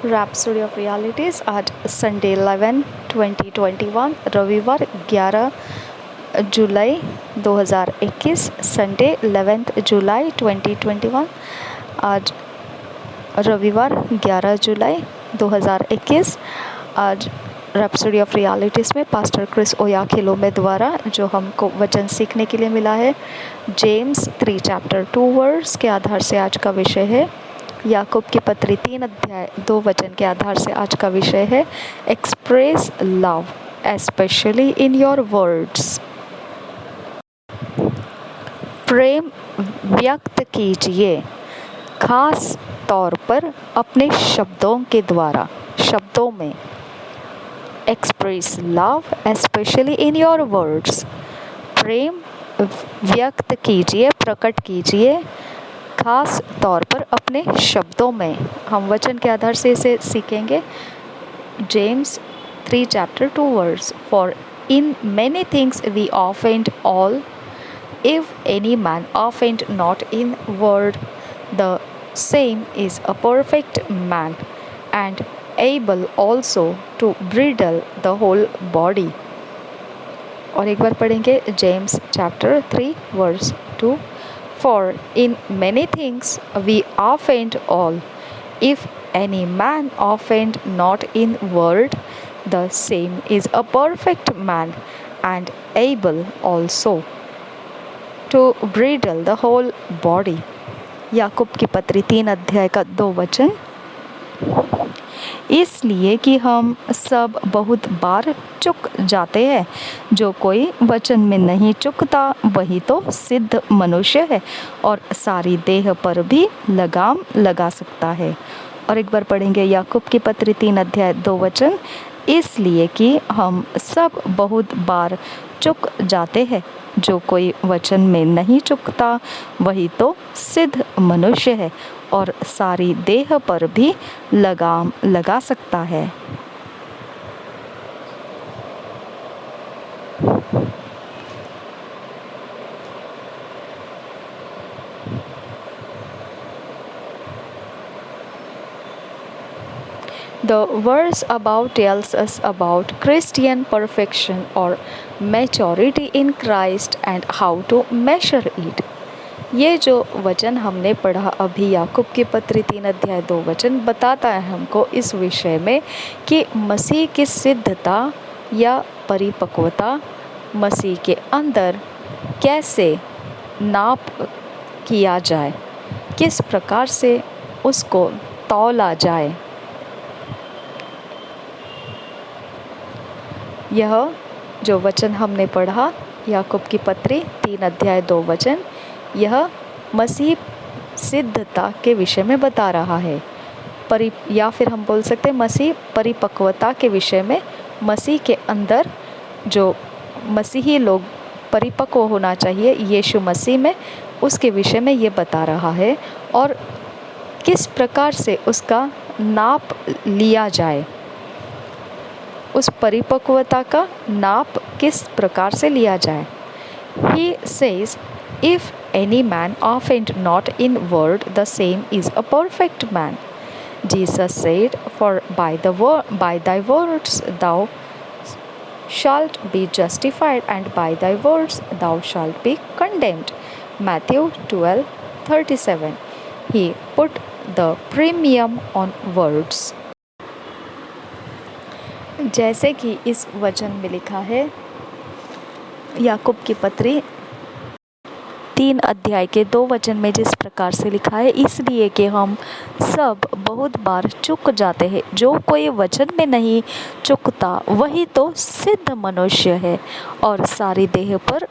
Rhapsody of realities आज Sunday 11/2021 रविवार 11 जुलाई 2021 Sunday 11 जुलाई 2021 आज रविवार 11 जुलाई 2021 आज रैप्सोडी ऑफ रियलिटीज़ में पास्टर क्रिस ओयाखिलोमे द्वारा जो हमको वचन सीखने के लिए मिला है जेम्स 3 चैप्टर 2 वर्स के आधार से आज का विषय है। याकूब की पत्री 3 अध्याय 2 वचन के आधार से आज का विषय है express love especially in your words. प्रेम व्यक्त कीजिए खास तौर पर अपने शब्दों के द्वारा। शब्दों में express love especially in your words. प्रेम व्यक्त कीजिए, प्रकट कीजिए खास तौर पर अपने शब्दों में। हम वचन के आधार से इसे सीखेंगे। James 3 chapter 2 verse. For in many things we offend all, if any man offend not in word, the same is a perfect man and able also to bridle the whole body. और एक बार पढ़ेंगे James chapter 3 verse 2। For in many things we offend all. If any man offend not in word, the same is a perfect man and able also to bridle the whole body. याकूब की पत्री 3 अध्याय का 2 वचन। इसलिए कि हम सब बहुत बार चूक जाते हैं। जो कोई वचन में नहीं चूकता वही तो सिद्ध मनुष्य है और सारी देह पर भी लगाम लगा सकता है। और एक बार पढ़ेंगे याकूब की पत्री 3 अध्याय 2 वचन। इसलिए कि हम सब बहुत बार चूक जाते हैं। जो कोई वचन में नहीं चूकता वही तो सिद्ध मनुष्य है और सारी देह पर भी लगाम लगा सकता है। The verse above tells us about Christian perfection or maturity in Christ and how to measure it. ये जो वचन हमने पढ़ा अभी याकूब की पत्री 3 अध्याय 2 वचन बताता है हमको इस विषय में कि मसीह की सिद्धता या परिपक्वता मसीह के अंदर कैसे नाप किया जाए, किस प्रकार से उसको तौला जाए। यह जो वचन हमने पढ़ा याकूब की पत्री 3 अध्याय 2 वचन, यह मसीह सिद्धता के विषय में बता रहा है। या फिर हम बोल सकते हैं मसीह परिपक्वता के विषय में। मसीह के अंदर जो मसीही लोग परिपक्व होना चाहिए यीशु मसीह में, उसके विषय में ये बता रहा है और किस प्रकार से उसका नाप लिया जाए, उस परिपक्वता का नाप किस प्रकार से लिया जाए। He says, if any man offend not in word, the same is a perfect man. Jesus said, for by thy words thou shalt be justified, and by thy words thou shalt be condemned. Matthew 12:37. He put the premium on words. जैसे कि इस वचन में लिखा है याकूब की पत्री 3 अध्याय के 2 वचन में जिस प्रकार से लिखा है, इसलिए कि हम सब बहुत बार चूक जाते हैं। जो कोई वचन में नहीं चूकता वही तो सिद्ध मनुष्य है और सारी देह पर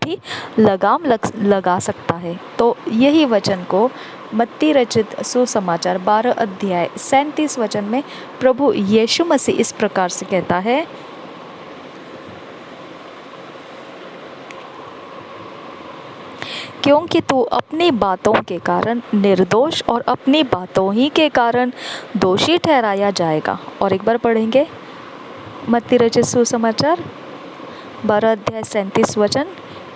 भी लगाम लगा सकता है। तो यही वचन को मत्ती रचित सुसमाचार 12 अध्याय 37 वचन में प्रभु यीशु मसीह इस प्रकार से कहता है, क्योंकि तू अपनी बातों के कारण निर्दोष और अपनी बातों ही के कारण दोषी ठहराया जाएगा। और एक बार पढ़ेंगे मत्ती रचित सुसमाचार 12 अध्याय 37 वचन।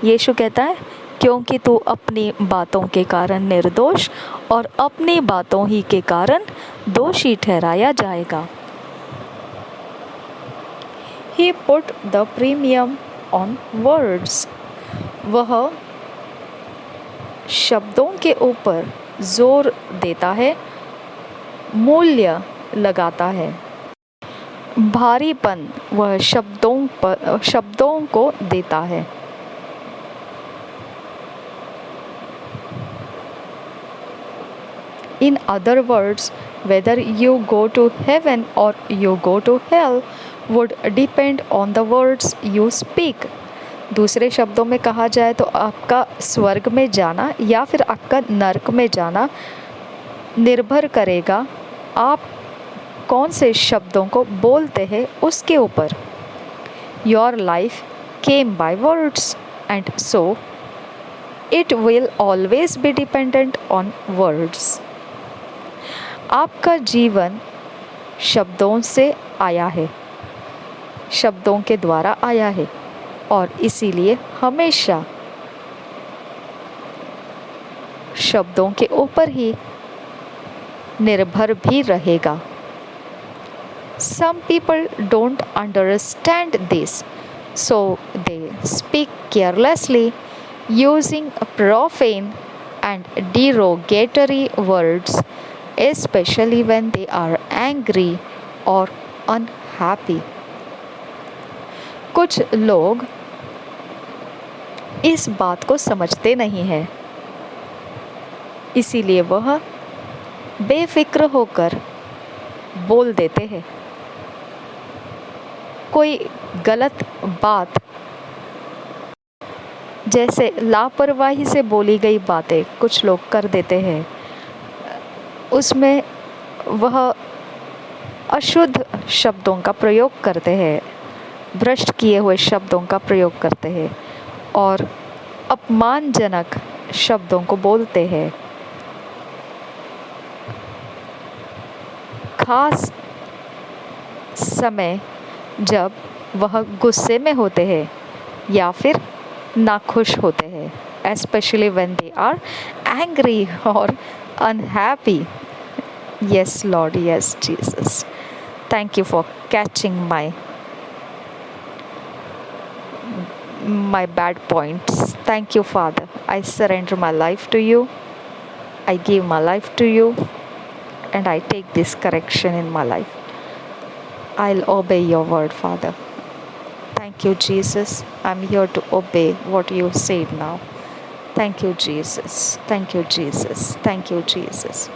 यीशु कहता है क्योंकि तू अपनी बातों के कारण निर्दोष और अपनी बातों ही के कारण दोषी ठहराया जाएगा। He put the premium on words. वह शब्दों के ऊपर जोर देता है, मूल्य लगाता है। भारीपन वह शब्दों को देता है। In other words, whether you go to heaven or you go to hell would depend on the words you speak. दूसरे शब्दों में कहा जाए तो आपका स्वर्ग में जाना या फिर आपका नरक में जाना निर्भर करेगा आप कौन से शब्दों को बोलते हैं उसके ऊपर। Your life came by words and so it will always be dependent on words. आपका जीवन शब्दों से आया है, शब्दों के द्वारा आया है और इसीलिए हमेशा शब्दों के ऊपर ही निर्भर भी रहेगा। Some people don't understand this, so they speak carelessly, using profane and derogatory words, especially when they are angry or unhappy. कुछ लोग इस बात को समझते नहीं हैं, इसीलिए वह बेफिक्र होकर बोल देते हैं। कोई गलत बात जैसे लापरवाही से बोली गई बातें कुछ लोग कर देते हैं, उसमें वह अशुद्ध शब्दों का प्रयोग करते हैं, भ्रष्ट किए हुए शब्दों का प्रयोग करते हैं और अपमानजनक शब्दों को बोलते हैं। खास समय जब वह गुस्से में होते हैं या फिर नाखुश होते हैं, especially when they are angry or unhappy. Yes, Lord, yes, Jesus. Thank you for catching my bad points. Thank you, Father. I surrender my life to you. I give my life to you and I take this correction in my life. I'll obey your word, Father. Thank you, Jesus. I'm here to obey what you said now. Thank you, Jesus. Thank you, Jesus. Thank you, Jesus.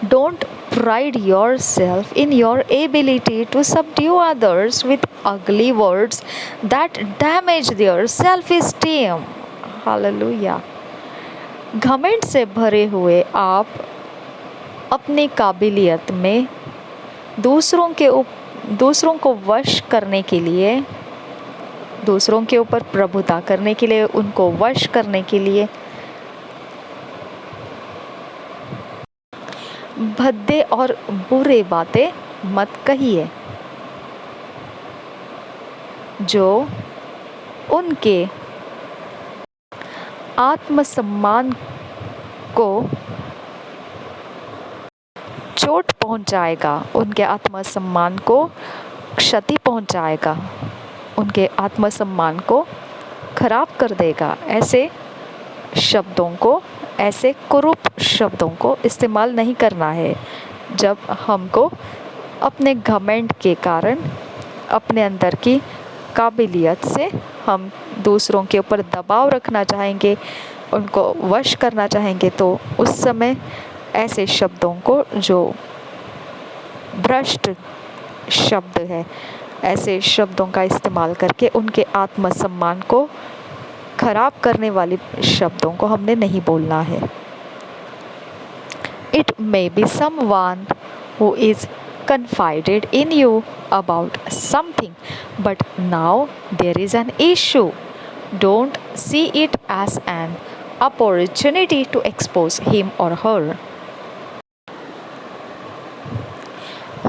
Don't pride yourself in your ability to subdue others with ugly words that damage their self-esteem. Hallelujah. घमंड से भरे हुए आप अपनी काबिलियत में दूसरों को वश करने के लिए, दूसरों के ऊपर प्रभुता करने के लिए, उनको वश करने के लिए भद्दे और बुरे बातें मत कहिए जो उनके आत्मसम्मान को चोट पहुंचाएगा, उनके आत्मसम्मान को क्षति पहुंचाएगा, उनके आत्मसम्मान को खराब कर देगा। ऐसे शब्दों को, ऐसे कुरूप शब्दों को इस्तेमाल नहीं करना है। जब हमको अपने घमंड के कारण, अपने अंदर की काबिलियत से हम दूसरों के ऊपर दबाव रखना चाहेंगे, उनको वश करना चाहेंगे, तो उस समय ऐसे शब्दों को, जो भ्रष्ट शब्द है, ऐसे शब्दों का इस्तेमाल करके उनके आत्मसम्मान को खराब करने वाले शब्दों को हमने नहीं बोलना है। It may be someone who is confided in you about something, but now there is an issue. Don't see it as an opportunity to expose him or her.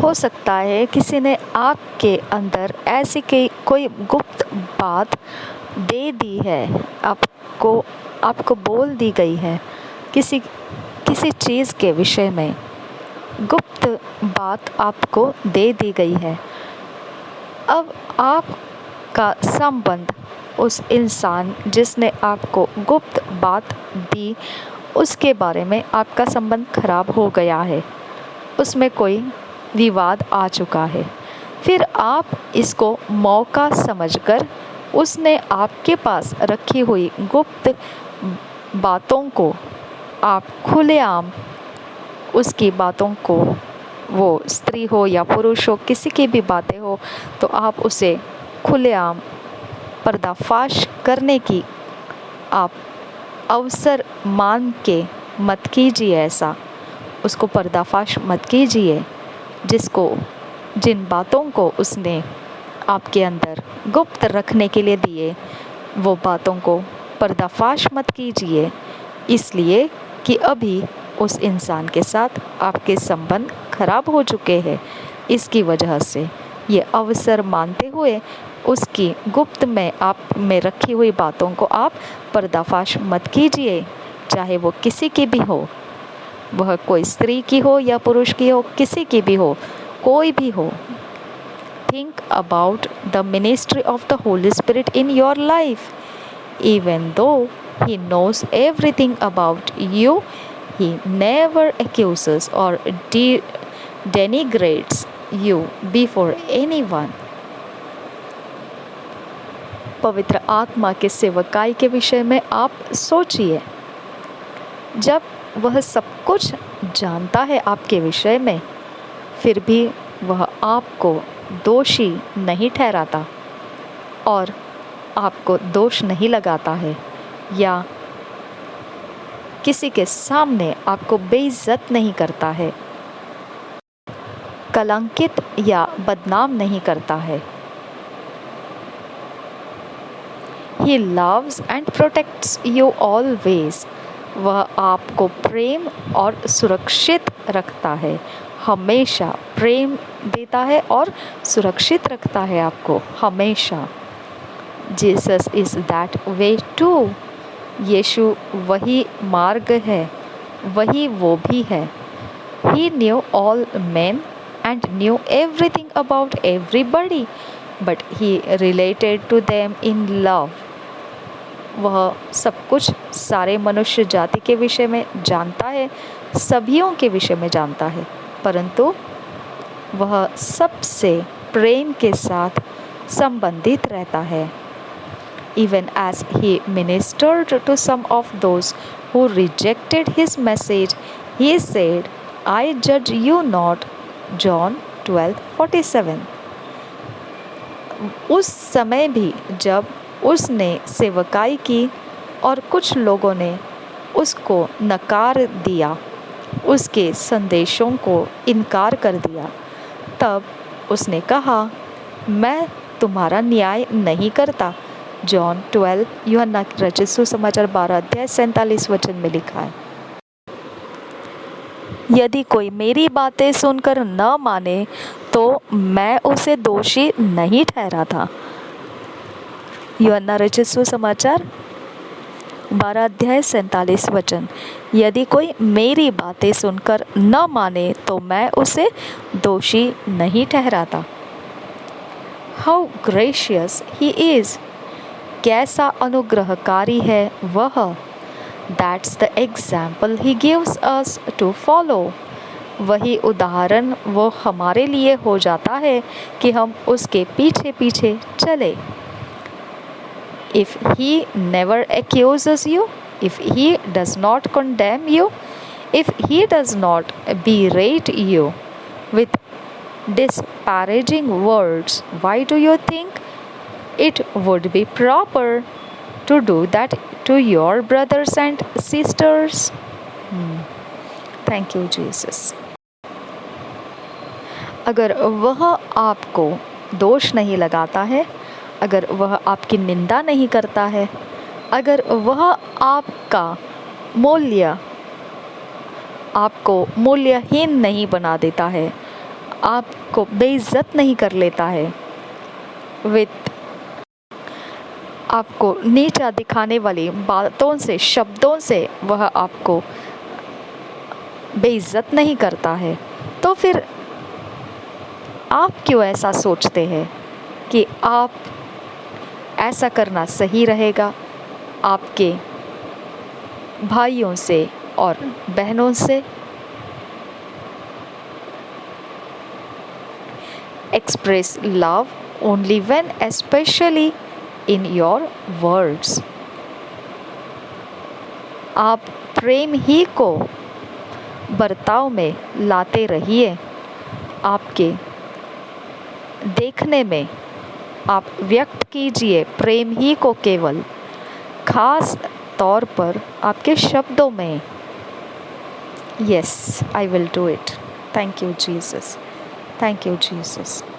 हो सकता है किसी ने आपके अंदर ऐसी कोई गुप्त बात दे दी है, आप आपको बोल दी गई है, किसी चीज़ के विषय में गुप्त बात आपको दे दी गई है। अब आपका संबंध उस इंसान जिसने आपको गुप्त बात दी उसके बारे में आपका संबंध खराब हो गया है, उसमें कोई विवाद आ चुका है। फिर आप इसको मौका समझकर उसने आपके पास रखी हुई गुप्त बातों को आप खुलेआम उसकी बातों को, वो स्त्री हो या पुरुष हो, किसी की भी बातें हो, तो आप उसे खुलेआम पर्दाफाश करने की आप अवसर मान के मत कीजिए। ऐसा उसको पर्दाफाश मत कीजिए। जिन बातों को उसने आपके अंदर गुप्त रखने के लिए दिए, वो बातों को पर्दाफाश मत कीजिए, इसलिए कि अभी उस इंसान के साथ आपके संबंध खराब हो चुके हैं। इसकी वजह से ये अवसर मानते हुए उसकी गुप्त में आप में रखी हुई बातों को आप पर्दाफाश मत कीजिए, चाहे वो किसी की भी हो, वह कोई स्त्री की हो या पुरुष की हो, किसी की भी हो, कोई भी हो। Think about the ministry of the Holy Spirit in your life. Even though He knows everything about you, He never accuses or denigrates you before anyone. पवित्र आत्मा के सेवकाई के विषय में आप सोचिए। जब वह सब कुछ जानता है आपके विषय में, फिर भी वह आपको दोषी नहीं ठहराता और आपको दोष नहीं लगाता है या किसी के सामने आपको बेइज्जत नहीं करता है, कलंकित या बदनाम नहीं करता है। He loves and protects you always. वह आपको प्रेम और सुरक्षित रखता है, हमेशा प्रेम देता है और सुरक्षित रखता है आपको हमेशा। Jesus is that way to. यीशु वही मार्ग है, वही वो भी है। He knew all men and knew everything about everybody, but he related to them in love. वह सब कुछ सारे मनुष्य जाति के विषय में जानता है, सभियों के विषय में जानता है, परंतु वह सबसे प्रेम के साथ संबंधित रहता है। Even as he ministered to some of those who rejected his message, he said, I judge you not. John 12:47। उस समय भी जब उसने सेवकाई की और कुछ लोगों ने उसको नकार दिया, उसके संदेशों को इनकार कर दिया, तब उसने कहा, मैं तुम्हारा न्याय नहीं करता। जॉन 12, यूहन्ना की रचित सुसमाचार 12 अध्याय 47 वचन में लिखा है। यदि कोई मेरी बातें सुनकर न माने तो मैं उसे दोषी नहीं ठहराता। यूहन्ना रचित सुसमाचार 12 अध्याय 47 वचन। यदि कोई मेरी बातें सुनकर न माने तो मैं उसे दोषी नहीं ठहराता। How gracious he is. कैसा अनुग्रहकारी है वह। That's the example he gives us to follow. वही उदाहरण वो हमारे लिए हो जाता है कि हम उसके पीछे पीछे चले। If he never accuses you, if he does not condemn you, if he does not berate you with disparaging words, why do you think it would be proper to do that to your brothers and sisters? Thank you, Jesus. अगर वह आपको दोष नहीं लगाता है, अगर वह आपकी निंदा नहीं करता है, अगर वह आपको मूल्यहीन नहीं बना देता है, आपको बेइज्जत नहीं कर लेता है, आपको नीचा दिखाने वाली बातों से, शब्दों से वह आपको बेइज्जत नहीं करता है, तो फिर आप क्यों ऐसा सोचते हैं कि आप ऐसा करना सही रहेगा आपके भाइयों से और बहनों से? Express love only when especially in your words. आप प्रेम ही को बर्ताव में लाते रहिए। आपके देखने में आप व्यक्त कीजिए प्रेम ही को केवल खास तौर पर आपके शब्दों में। Yes, I will do it. Thank you, Jesus. Thank you, Jesus.